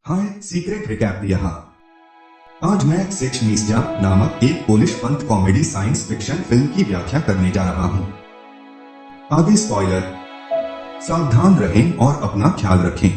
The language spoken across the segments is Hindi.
हाय सीक्रेट रिकैप यहाँ। आज मैं सेक्शनिस्टा नामक एक पोलिश पंथ कॉमेडी साइंस फिक्शन फिल्म की व्याख्या करने जा रहा हूँ। आगे स्पॉइलर, सावधान रहें और अपना ख्याल रखें।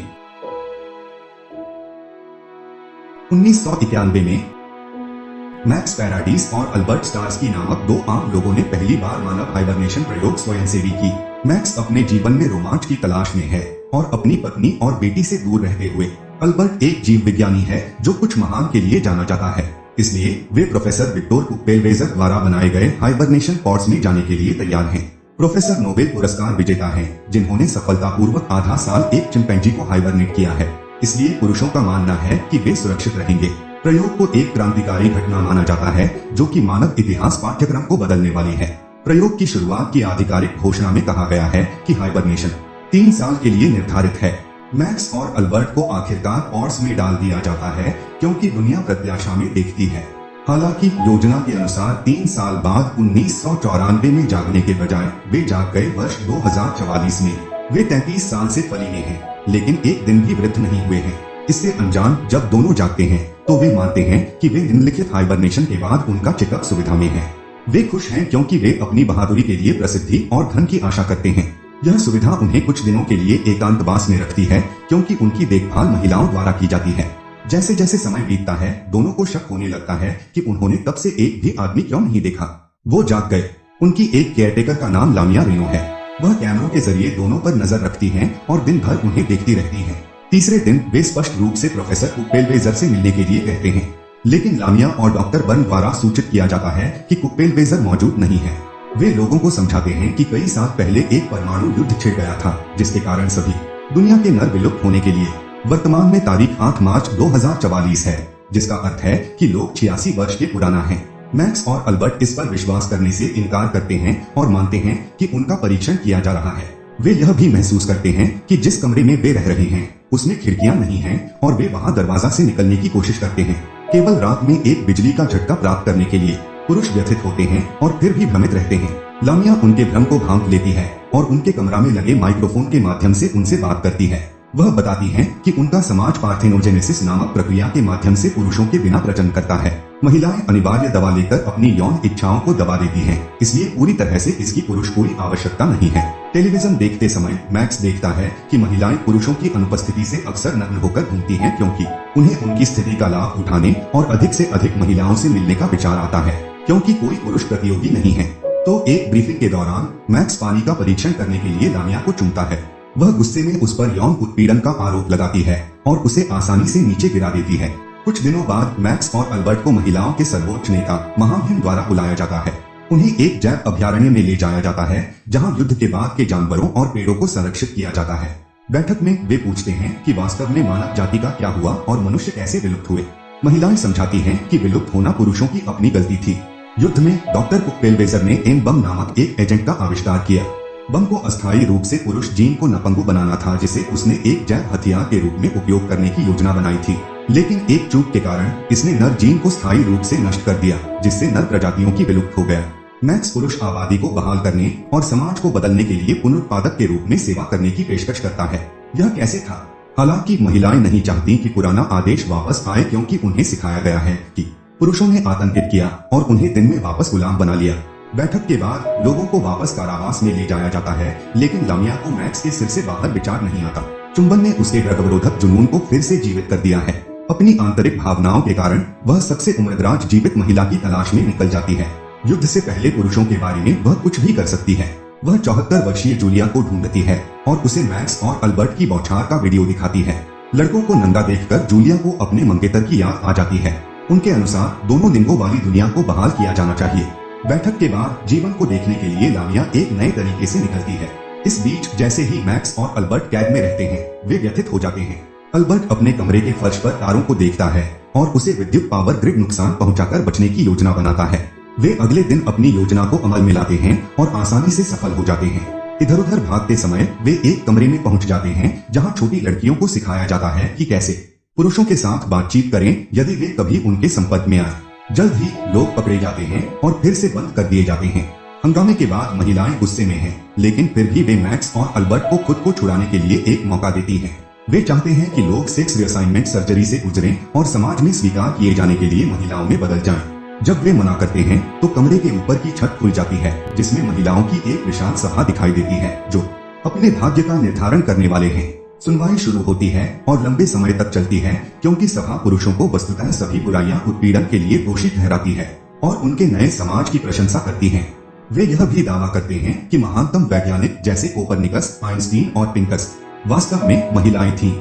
1991 में मैक्स पैराडीस और अल्बर्ट स्टार्स्की नामक दो आम लोगों ने पहली बार मानव हाइबरनेशन प्रयोग स्वयंसेवी की। मैक्स अपने जीवन में रोमांच की तलाश में है और अपनी पत्नी और बेटी से दूर रहते हुए। अल्बर्ट एक जीव विज्ञानी है जो कुछ महान के लिए जाना जाता है, इसलिए वे प्रोफेसर विक्टर कुप्पेलवेजर द्वारा बनाए गए हाइबरनेशन पॉड्स में जाने के लिए तैयार हैं। प्रोफेसर नोबेल पुरस्कार विजेता हैं, जिन्होंने सफलतापूर्वक आधा साल एक चिंपैंजी को हाइबरनेट किया है, इसलिए पुरुषों का मानना है कि वे सुरक्षित रहेंगे। प्रयोग को एक क्रांतिकारी घटना माना जाता है जो कि मानव इतिहास पाठ्यक्रम को बदलने वाली है। प्रयोग की शुरुआत की आधिकारिक घोषणा में कहा गया है कि हाइबरनेशन 3 साल के लिए निर्धारित है। मैक्स और अल्बर्ट को आखिरकार पॉड्स में डाल दिया जाता है क्योंकि दुनिया प्रत्याशा में देखती है। हालांकि योजना के अनुसार 3 साल बाद 1994 में जागने के बजाय वे जाग गए वर्ष 2044 में। वे 33 साल से फली में हैं, लेकिन एक दिन भी वृद्ध नहीं हुए हैं। इससे अनजान जब दोनों जागते हैं तो वे मानते हैं कि वे निम्नलिखित हाइबरनेशन के बाद उनका चेकअप सुविधा में है। वे खुश हैं क्योंकि वे अपनी बहादुरी के लिए प्रसिद्धि और धन की आशा करते हैं। यह सुविधा उन्हें कुछ दिनों के लिए एकांतवास में रखती है क्योंकि उनकी देखभाल महिलाओं द्वारा की जाती है। जैसे जैसे समय बीतता है, दोनों को शक होने लगता है कि उन्होंने तब से एक भी आदमी क्यों नहीं देखा। वो जाग गए। उनकी एक केयरटेकर का नाम लामिया रेनो है। वह कैमरों के जरिए दोनों पर नजर रखती है और दिन भर उन्हें देखती रहती है। तीसरे दिन वे स्पष्ट रूप से प्रोफेसर कुप्पेलवेजर से मिलने के लिए कहते हैं, लेकिन लामिया और डॉक्टर बर्न द्वारा सूचित किया जाता है कि कुप्पेलवेजर मौजूद नहीं है। वे लोगों को समझाते हैं कि कई साल पहले एक परमाणु युद्ध छिड़ गया था, जिसके कारण सभी दुनिया के नर विलुप्त होने के लिए वर्तमान में तारीख 8 मार्च 2044 है, जिसका अर्थ है कि लोग 86 वर्ष के पुराना हैं। मैक्स और अल्बर्ट इस पर विश्वास करने से इनकार करते हैं और मानते हैं कि उनका परीक्षण किया जा रहा है। वे यह भी महसूस करते हैं कि जिस कमरे में वे रह रहे हैं उसमें खिड़कियां नहीं हैं और वे वहां दरवाजा से निकलने की कोशिश करते हैं। केवल रात में एक बिजली का झटका प्राप्त करने के लिए पुरुष व्यथित होते हैं और फिर भी भ्रमित रहते हैं। लामिया उनके भ्रम को भांप लेती है और उनके कमरा में लगे माइक्रोफोन के माध्यम से उनसे बात करती है। वह बताती है कि उनका समाज पार्थेनोजेनेसिस नामक प्रक्रिया के माध्यम से पुरुषों के बिना प्रजनन करता है। महिलाएं अनिवार्य दवा लेकर अपनी यौन इच्छाओं को दबा देती हैं, इसलिए पूरी तरह से इसकी पुरुष कोई आवश्यकता नहीं है। टेलीविजन देखते समय मैक्स देखता है कि महिलाएं पुरुषों की अनुपस्थिति से अक्सर नग्न होकर घूमती हैं क्योंकि उन्हें उनकी स्थिति का लाभ उठाने और अधिक से अधिक महिलाओं से मिलने का विचार आता है, क्योंकि कोई पुरुष प्रतियोगी नहीं है। तो एक ब्रीफिंग के दौरान मैक्स पानी का परीक्षण करने के लिए लामिया को चुनता है। वह गुस्से में उस पर यौन उत्पीड़न का आरोप लगाती है और उसे आसानी से नीचे गिरा देती है। कुछ दिनों बाद मैक्स और अल्बर्ट को महिलाओं के सर्वोच्च नेता महामहिम द्वारा बुलाया जाता है। उन्हें एक जैव अभयारण्य में ले जाया जाता है जहां युद्ध के बाद के जानवरों और पेड़ों को संरक्षित किया जाता है। बैठक में वे पूछते हैं कि वास्तव में मानव जाति का क्या हुआ और मनुष्य कैसे विलुप्त हुए। महिलाएं समझाती हैं कि विलुप्त होना पुरुषों की अपनी गलती थी। युद्ध में डॉक्टर कुप्पेलवेजर ने एम बम नामक एक एजेंट का आविष्कार किया। बम को अस्थायी रूप से पुरुष जीन को नपंगु बनाना था, जिसे उसने एक जैव हथियार के रूप में उपयोग करने की योजना बनाई थी, लेकिन एक चूक के कारण इसने नर जीन को स्थायी रूप से नष्ट कर दिया, जिससे नर प्रजातियों की विलुप्त हो गया। मैक्स पुरुष आबादी को बहाल करने और समाज को बदलने के लिए पुनरुत्पादक के रूप में सेवा करने की पेशकश करता है। यह कैसे था? हालांकि महिलाएं नहीं चाहती कि पुराना आदेश वापस आए, क्योंकि उन्हें सिखाया गया है कि पुरुषों ने आतंकित किया और उन्हें दिन में वापस गुलाम बना लिया। बैठक के बाद लोगों को वापस कारावास में ले जाया जाता है, लेकिन लामिया को मैक्स के सिर से बाहर विचार नहीं आता। चुंबन ने उसके गर्भरोधक जुनून को फिर से जीवित कर दिया है। अपनी आंतरिक भावनाओं के कारण वह सबसे उम्रदराज जीवित महिला की तलाश में निकल जाती है। युद्ध से पहले पुरुषों के बारे में वह कुछ भी कर सकती है। वह 74 वर्षीय जूलिया को ढूंढती है और उसे मैक्स और अल्बर्ट की बौछार का वीडियो दिखाती है। लड़कों को नंगा देखकर जूलिया को अपने मंगेतर की याद आ जाती है। उनके अनुसार दोनों लिंगों वाली दुनिया को बहाल किया जाना चाहिए। बैठक के बाद जीवन को देखने के लिए लामिया एक नए तरीके से निकलती है। इस बीच जैसे ही मैक्स और अल्बर्ट कैद में रहते हैं, वे व्यथित हो जाते हैं। अल्बर्ट अपने कमरे के फर्श पर तारों को देखता है और उसे विद्युत पावर ग्रिड नुकसान पहुंचाकर बचने की योजना बनाता है। वे अगले दिन अपनी योजना को अमल में लाते हैं और आसानी से सफल हो जाते हैं। इधर उधर भागते समय वे एक कमरे में पहुंच जाते हैं जहां छोटी लड़कियों को सिखाया जाता है कि कैसे पुरुषों के साथ बातचीत करें यदि वे कभी उनके संपर्क में आए। जल्द ही लोग पकड़े जाते हैं और फिर से बंद कर दिए जाते हैं। हंगामे के बाद महिलाएं गुस्से में हैं, लेकिन फिर भी वे मैक्स और अल्बर्ट को खुद को छुड़ाने के लिए एक मौका देती हैं। वे चाहते हैं कि लोग सेक्स रिअसाइनमेंट सर्जरी से गुजरें और समाज में स्वीकार किए जाने के लिए महिलाओं में बदल जाएं। जब वे मना करते हैं तो कमरे के ऊपर की छत खुल जाती है, जिसमें महिलाओं की एक विशाल सभा दिखाई देती है जो अपने भाग्य का निर्धारण करने वाले हैं। सुनवाई शुरू होती है और लंबे समय तक चलती है, क्योंकि सभा पुरुषों को वस्तुतः सभी बुराइयां उत्पीड़न के लिए दोषी ठहराती है और उनके नए समाज की प्रशंसा करती है। वे यह भी दावा करते हैं कि महानतम वैज्ञानिक जैसे कोपरनिकस, आइंस्टीन और पिंकस वास्तव में महिलाएं थीं।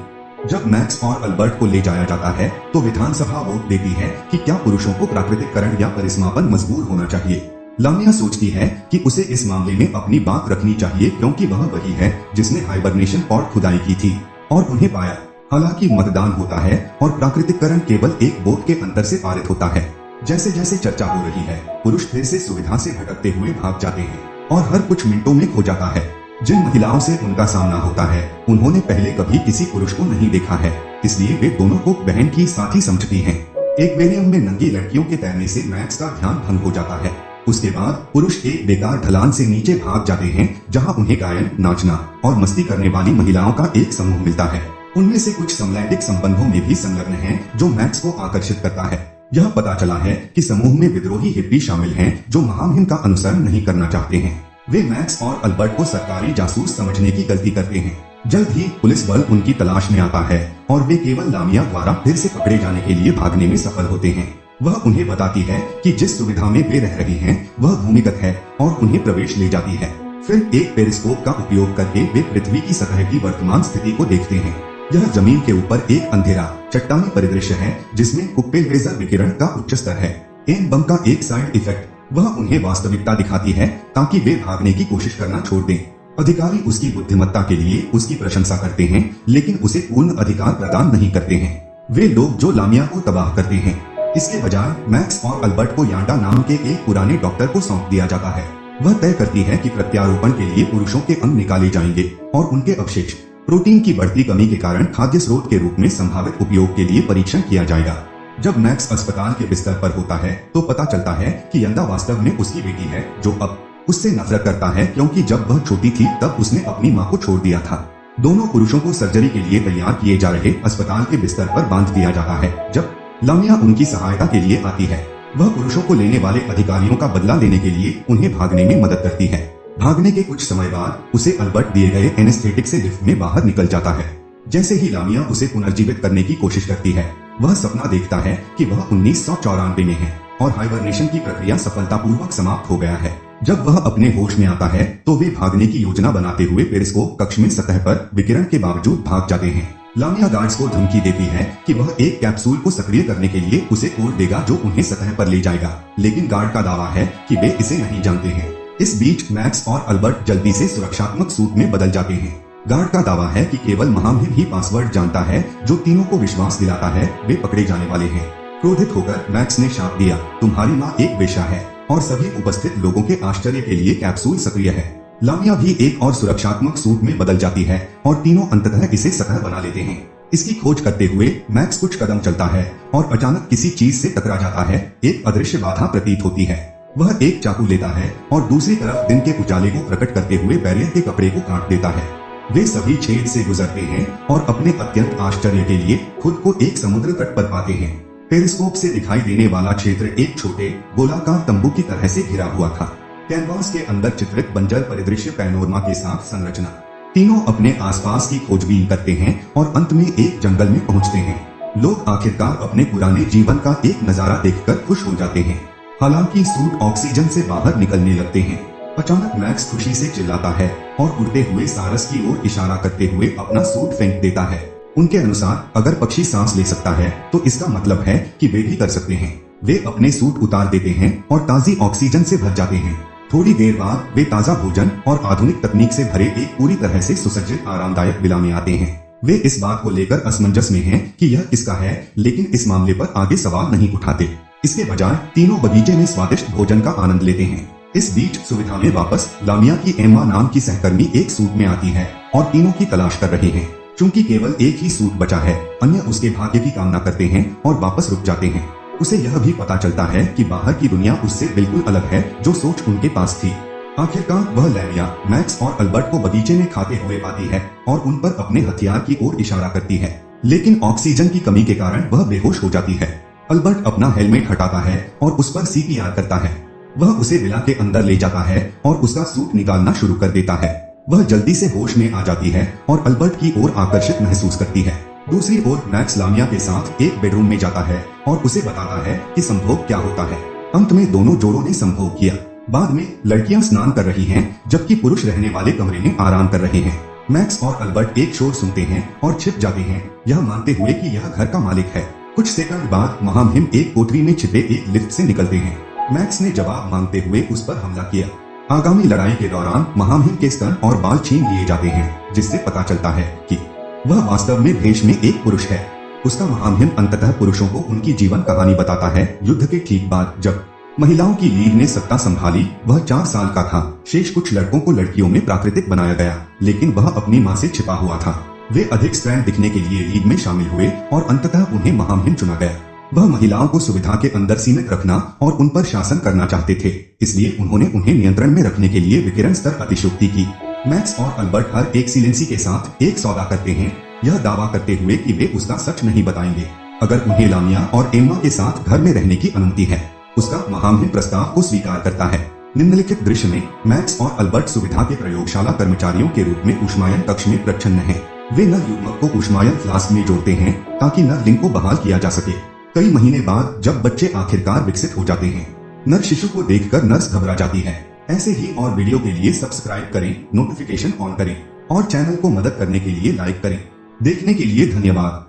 जब मैक्स और अल्बर्ट को ले जाया जाता है तो विधानसभा वोट देती है कि क्या पुरुषों को प्राकृतिककरण या परिसमापन मजबूर होना चाहिए। लामिया सोचती है कि उसे इस मामले में अपनी बात रखनी चाहिए, क्योंकि वह वही है जिसने हाइबरनेशन पॉड खुदाई की थी और उन्हें पाया। हालांकि मतदान होता है और प्राकृतिककरण केवल एक वोट के अंतर से पारित होता है। जैसे जैसे चर्चा हो रही है, पुरुष फिर से सुविधा से भटकते हुए भाग जाते हैं और हर कुछ मिनटों में खो जाता है। जिन महिलाओं से उनका सामना होता है उन्होंने पहले कभी किसी पुरुष को नहीं देखा है, इसलिए वे दोनों को बहन की साथी समझती हैं। एक्वेरियम में नंगी लड़कियों के तैरने से मैक्स का ध्यान भंग हो जाता है। उसके बाद पुरुष एक बेकार ढलान से नीचे भाग जाते हैं, जहां उन्हें गायन, नाचना और मस्ती करने वाली महिलाओं का एक समूह मिलता है। उनमें से कुछ समलैंगिक संबंधों में भी संलग्न हैं, जो मैक्स को आकर्षित करता है। यह पता चला है कि समूह में विद्रोही हिप्पी शामिल हैं, जो महामहिम का अनुसरण नहीं करना चाहते हैं। वे मैक्स और अल्बर्ट को सरकारी जासूस समझने की गलती करते हैं। जल्द ही पुलिस बल उनकी तलाश में आता है और वे केवल लामिया द्वारा फिर से पकड़े जाने के लिए भागने में सफल होते हैं। वह उन्हें बताती है कि जिस सुविधा में वे रह रही हैं, वह भूमिगत है और उन्हें प्रवेश ले जाती है। फिर एक पेरिस्कोप का उपयोग करके वे पृथ्वी की सतह की वर्तमान स्थिति को देखते हैं। यह जमीन के ऊपर एक अंधेरा चट्टानी परिदृश्य है, जिसमें कुप्पेल लेजर विकिरण का उच्च स्तर है। एन बम का एक साइड इफेक्ट वह उन्हें वास्तविकता दिखाती है ताकि वे भागने की कोशिश करना छोड़ दें। अधिकारी उसकी बुद्धिमत्ता के लिए उसकी प्रशंसा करते हैं, लेकिन उसे पूर्ण अधिकार प्रदान नहीं करते हैं। वे लोग जो लामिया को तबाह करते हैं। इसके बजाय मैक्स और अल्बर्ट को यांडा नाम के एक पुराने डॉक्टर को सौंप दिया जाता है। वह तय करती है कि प्रत्यारोपण के लिए पुरुषों के अंग निकाले जाएंगे और उनके अवशेष प्रोटीन की बढ़ती कमी के कारण खाद्य स्रोत के रूप में संभावित उपयोग के लिए परीक्षण किया जाएगा। जब मैक्स अस्पताल के बिस्तर पर होता है तो पता चलता है कि यंदा वास्तव में उसकी बेटी है, जो अब उससे नफरत करता है, क्योंकि जब वह छोटी थी तब उसने अपनी मां को छोड़ दिया था। दोनों पुरुषों को सर्जरी के लिए तैयार किए जा रहे अस्पताल के बिस्तर पर बांध दिया जाता है। जब लामिया उनकी सहायता के लिए आती है, वह पुरुषों को लेने वाले अधिकारियों का बदला लेने के लिए उन्हें भागने में मदद करती है। भागने के कुछ समय बाद उसे अल्बर्ट दिए गए एनेस्थेटिक से लिफ्ट में बाहर निकल जाता है। जैसे ही लामिया उसे पुनर्जीवित करने की कोशिश करती है, वह सपना देखता है कि वह 1994 में है और हाइबरनेशन की प्रक्रिया सफलतापूर्वक समाप्त हो गया है। जब वह अपने होश में आता है तो वे भागने की योजना बनाते हुए पेरिस्कोप कक्ष में सतह पर विकिरण के बावजूद भाग जाते हैं। लामिया गार्ड्स को धमकी देती है कि वह एक कैप्सूल को सक्रिय करने के लिए उसे कोड देगा, जो उन्हें सतह पर ले जाएगा, लेकिन गार्ड का दावा है कि वे इसे नहीं जानते हैं। इस बीच मैक्स और अल्बर्ट जल्दी से सुरक्षात्मक सूट में बदल जाते हैं। गार्ड का दावा है कि केवल महामहिम ही पासवर्ड जानता है, जो तीनों को विश्वास दिलाता है वे पकड़े जाने वाले हैं। क्रोधित होकर मैक्स ने शाप दिया, तुम्हारी माँ एक वेश्या है, और सभी उपस्थित लोगों के आश्चर्य के लिए कैप्सूल सक्रिय है। लामिया भी एक और सुरक्षात्मक सूट में बदल जाती है और तीनों अंततः इसे सतह बना लेते हैं। इसकी खोज करते हुए मैक्स कुछ कदम चलता है और अचानक किसी चीज से टकरा जाता है। एक अदृश्य बाधा प्रतीत होती है। वह एक चाकू लेता है और दूसरी तरफ दिन के उजाले को प्रकट करते हुए बैरियर के कपड़े को काट देता है। वे सभी छेद से गुजरते हैं और अपने अत्यंत आश्चर्य के लिए खुद को एक समुद्र तट पर पाते हैं। पेरिस्कोप से दिखाई देने वाला क्षेत्र एक छोटे गोलाकार तंबू की तरह से घिरा हुआ था। कैनवास के अंदर चित्रित बंजर परिदृश्य पैनोरमा के साथ संरचना। तीनों अपने आसपास की खोजबीन करते हैं और अंत में एक जंगल में पहुंचते हैं। लोग आखिरकार अपने पुराने जीवन का एक नजारा देखकर खुश हो जाते हैं। हालांकि सूट ऑक्सीजन से बाहर निकलने लगते हैं। अचानक मैक्स खुशी से चिल्लाता है और उड़ते हुए सारस की ओर इशारा करते हुए अपना सूट फेंक देता है। उनके अनुसार अगर पक्षी सांस ले सकता है तो इसका मतलब है कि वे भी कर सकते हैं। वे अपने सूट उतार देते हैं और ताजी ऑक्सीजन से भर जाते हैं। थोड़ी देर बाद वे ताजा भोजन और आधुनिक तकनीक से भरे एक पूरी तरह से सुसज्जित आरामदायक विला में आते हैं। वे इस बात को लेकर असमंजस में हैं कि यह किसका है, लेकिन इस मामले पर आगे सवाल नहीं उठाते। इसके बजाय तीनों बगीचे में स्वादिष्ट भोजन का आनंद लेते हैं। इस बीच सुविधा में वापस लामिया की एम्मा नाम की सहकर्मी एक सूट में आती है और तीनों की तलाश कर रहे हैं। चूंकि केवल एक ही सूट बचा है, अन्य उसके भाग्य की कामना करते हैं और वापस रुक जाते हैं। उसे यह भी पता चलता है कि बाहर की दुनिया उससे बिल्कुल अलग है जो सोच उनके पास थी। आखिरकार वह लैमिया मैक्स और अल्बर्ट को बगीचे में खाते हुए पाती है और उन पर अपने हथियार की ओर इशारा करती है, लेकिन ऑक्सीजन की कमी के कारण वह बेहोश हो जाती है। अल्बर्ट अपना हेलमेट हटाता है और उस पर सीपीआर करता है। वह उसे विला के अंदर ले जाता है और उसका सूट निकालना शुरू कर देता है। वह जल्दी से होश में आ जाती है और अल्बर्ट की ओर आकर्षित महसूस करती है। दूसरी ओर मैक्स लामिया के साथ एक बेडरूम में जाता है और उसे बताता है कि संभोग क्या होता है। अंत में दोनों जोड़ों ने संभोग किया। बाद में लड़कियां स्नान कर रही हैं, जबकि पुरुष रहने वाले कमरे में आराम कर रहे हैं। मैक्स और अल्बर्ट एक शोर सुनते हैं और छिप जाते हैं, यह मानते हुए कि यह घर का मालिक है। कुछ सेकंड बाद महामहिम एक कोठरी में छिपे एक लिफ्ट से निकलते हैं। मैक्स ने जवाब मांगते हुए उस पर हमला किया। आगामी लड़ाई के दौरान महामहिम के स्तन और बाल छीन लिए जाते हैं, जिससे पता चलता है कि वह वास्तव में भेष में एक पुरुष है। उसका महामहिम अंततः पुरुषों को उनकी जीवन कहानी बताता है। युद्ध के ठीक बाद जब महिलाओं की लीग ने सत्ता संभाली, वह 4 साल का था। शेष कुछ लड़कों को लड़कियों में प्राकृतिक बनाया गया, लेकिन वह अपनी मां से छिपा हुआ था। वे अधिक स्ट्रैंड दिखने के लिए लीग में शामिल हुए और अंततः उन्हें महामहिम चुना गया। वह महिलाओं को सुविधा के अंदर सीमित रखना और उन पर शासन करना चाहते थे, इसलिए उन्होंने उन्हें नियंत्रण में रखने के लिए विकिरण स्तर अतिशयोक्ति की। मैक्स और अल्बर्ट हर एक सिलेंसी के साथ एक सौदा करते हैं, यह दावा करते हुए कि वे उसका सच नहीं बताएंगे अगर उन्हें लामिया और एम्मा के साथ घर में रहने की अनुमति है। उसका महामहिम प्रस्ताव को स्वीकार करता है। निम्नलिखित दृश्य में मैक्स और अल्बर्ट सुविधा के प्रयोगशाला कर्मचारियों के रूप में ऊष्मायन कक्ष में प्रच्छन्न हैं। वे नर युग्मक को ऊष्मायन फ्लास्क में जोड़ते हैं ताकि नर लिंग को बहाल किया जा सके। कई महीने बाद जब बच्चे आखिरकार विकसित हो जाते हैं, नर शिशु को देखकर नर्स घबरा जाती है। ऐसे ही और वीडियो के लिए सब्सक्राइब करें, नोटिफिकेशन ऑन करें और चैनल को मदद करने के लिए लाइक करें। देखने के लिए धन्यवाद।